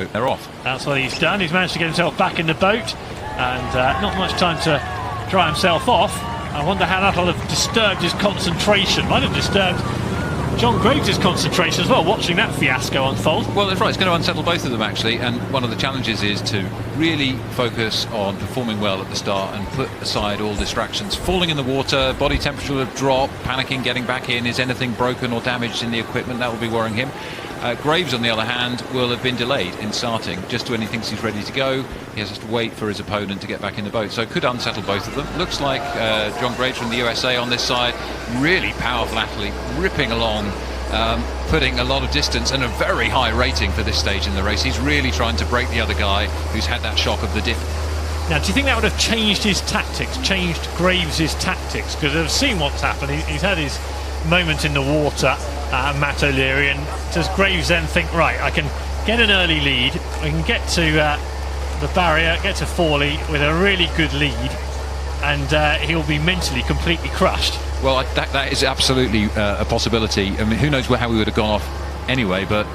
so they're off. That's what he's done. He's managed to get himself back in the boat, and not much time to dry himself off. I wonder how that'll have disturbed his concentration. Might have disturbed John Graves' concentration as well, watching that fiasco unfold. Well, that's right. It's going to unsettle both of them, actually. And one of the challenges is to really focus on performing well at the start and put aside all distractions. Falling in the water, body temperature will drop, panicking, getting back in. Is anything broken or damaged in the equipment? That will be worrying him. Graves, on the other hand, will have been delayed in starting. Just when he thinks he's ready to go, he has to wait for his opponent to get back in the boat. So it could unsettle both of them. Looks like John Graves from the USA on this side, really powerful athlete, ripping along, putting a lot of distance and a very high rating for this stage in the race. He's really trying to break the other guy who's had that shock of the dip. Now, do you think that would have changed his tactics, changed Graves' tactics? Because I've seen what's happened. He's had his moment in the water, Matt O'Leary, and does Graves then think, right, I can get an early lead, I can get to the barrier, get to Forley with a really good lead, and he'll be mentally completely crushed? Well, that is absolutely a possibility. I mean, who knows how we would have gone off anyway, but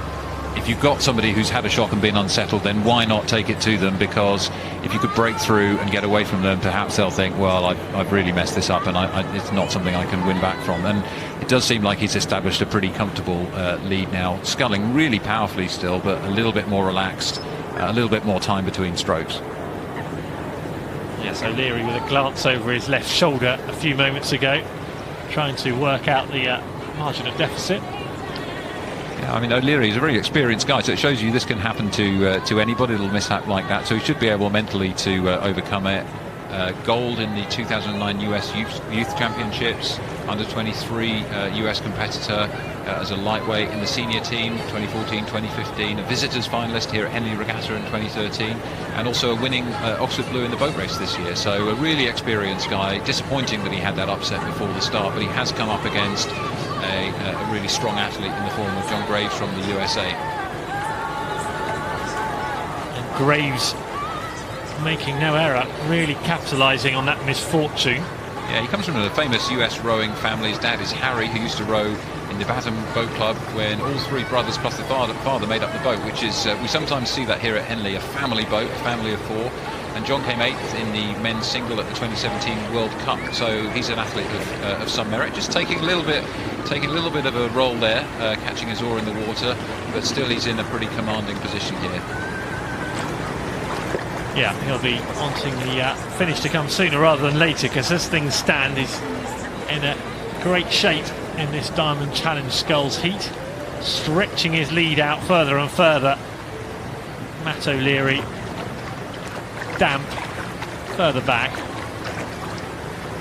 if you've got somebody who's had a shock and been unsettled, then why not take it to them? Because if you could break through and get away from them, perhaps they'll think, well, I've really messed this up, and it's not something I can win back from. And it does seem like he's established a pretty comfortable lead now, sculling really powerfully still, but a little bit more relaxed, a little bit more time between strokes. Yes, O'Leary with a glance over his left shoulder a few moments ago, trying to work out the margin of deficit. Yeah, I mean, O'Leary is a very experienced guy, so it shows you this can happen to anybody, a little mishap like that. So he should be able mentally to overcome it. Gold in the 2009 US Youth Championships, under 23 US competitor as a lightweight in the senior team, 2014, 2015, a visitors finalist here at Henley Regatta in 2013, and also a winning Oxford Blue in the boat race this year. So a really experienced guy. Disappointing that he had that upset before the start, but he has come up against a really strong athlete in the form of John Graves from the USA. And Graves making no error, really capitalising on that misfortune. Yeah, he comes from a famous US rowing family. His dad is Harry, who used to row in the Batham Boat Club when all three brothers plus the father made up the boat, which is, we sometimes see that here at Henley, a family boat, a family of four. And John came 8th in the men's single at the 2017 World Cup, so he's an athlete of some merit. Just taking a little bit of a roll there, catching his oar in the water, but still he's in a pretty commanding position here. Yeah, he'll be wanting the finish to come sooner rather than later, because as things stand, he's in a great shape in this Diamond Challenge Sculls heat, stretching his lead out further and further. Matt O'Leary damp further back,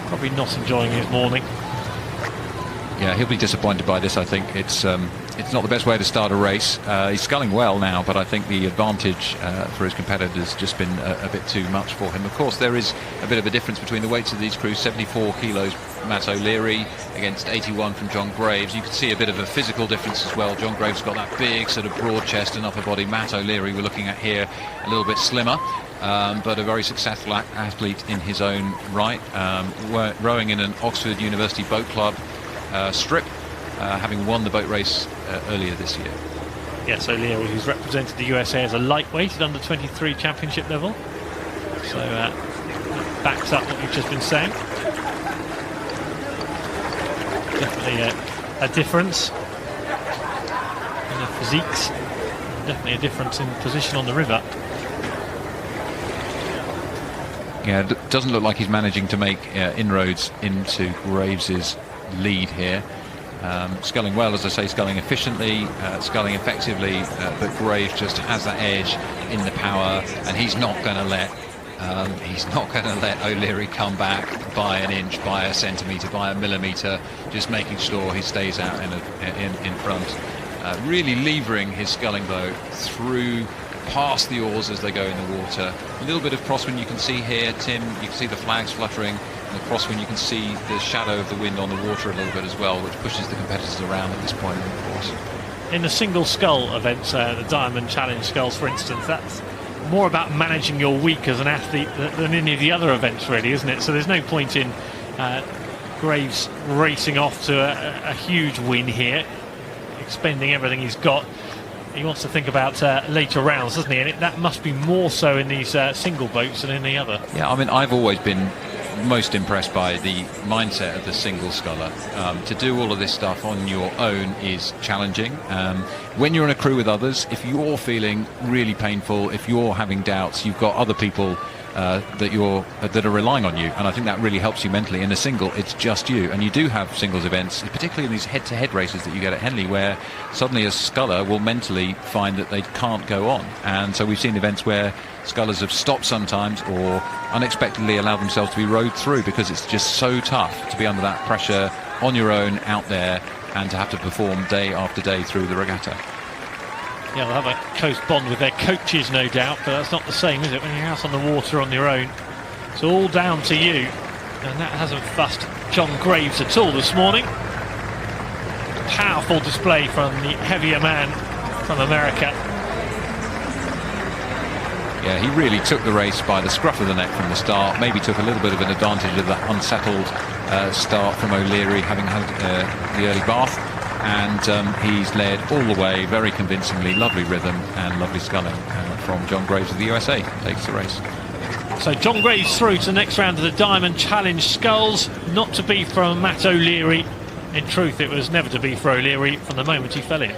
probably not enjoying his morning. Yeah, he'll be disappointed by this. I think it's not the best way to start a race. He's sculling well now, but I think the advantage for his competitors has just been a bit too much for him. Of course, there is a bit of a difference between the weights of these crews. 74 kilos Matt O'Leary against 81 from John Graves. You can see a bit of a physical difference as well. John Graves got that big sort of broad chest and upper body. Matt O'Leary, we're looking at here, a little bit slimmer, but a very successful athlete in his own right, rowing in an Oxford University Boat Club strip, having won the boat race earlier this year. Yes, O'Leary, who's represented the USA as a lightweight at under 23 championship level. So that backs up what you've just been saying. Definitely a difference in the physiques. Definitely a difference in position on the river. Yeah, it doesn't look like he's managing to make inroads into Graves's lead here. Sculling well, as I say, sculling efficiently, sculling effectively, but Graves just has that edge in the power, and he's not going to let O'Leary come back by an inch, by a centimetre, by a millimetre, just making sure he stays out in front, really levering his sculling boat through past the oars as they go in the water. A little bit of crosswind you can see here, Tim. You can see the flags fluttering. The crosswind, you can see the shadow of the wind on the water a little bit as well, which pushes the competitors around at this point in the course. In the single scull events, the Diamond Challenge Sculls, for instance, that's more about managing your week as an athlete than any of the other events, really, isn't it? So there's no point in Graves racing off to a huge win here, expending everything he's got. he wants to think about later rounds, doesn't he? And that must be more so in these single boats than in the other. Yeah, I mean, I've always been most impressed by the mindset of the single sculler. To do all of this stuff on your own is challenging. When you're in a crew with others, if you're feeling really painful, if you're having doubts, you've got other people that are relying on you, and I think that really helps you mentally. In a single, it's just you, and you do have singles events, particularly in these head-to-head races that you get at Henley, where suddenly a sculler will mentally find that they can't go on. And so we've seen events where scullers have stopped sometimes, or unexpectedly allowed themselves to be rowed through, because it's just so tough to be under that pressure on your own out there and to have to perform day after day through the regatta. Yeah, they'll have a close bond with their coaches, no doubt, but that's not the same, is it, when you're out on the water on your own? It's all down to you, and that hasn't fussed John Graves at all this morning. Powerful display from the heavier man from America. Yeah, he really took the race by the scruff of the neck from the start. Maybe took a little bit of an advantage of that unsettled start from O'Leary, having had the early bath. And he's led all the way very convincingly. Lovely rhythm and lovely sculling from John Graves of the USA. Takes the race. So John Graves through to the next round of the Diamond Challenge Sculls. Not to be from Matt O'Leary. In truth, it was never to be for O'Leary from the moment he fell in.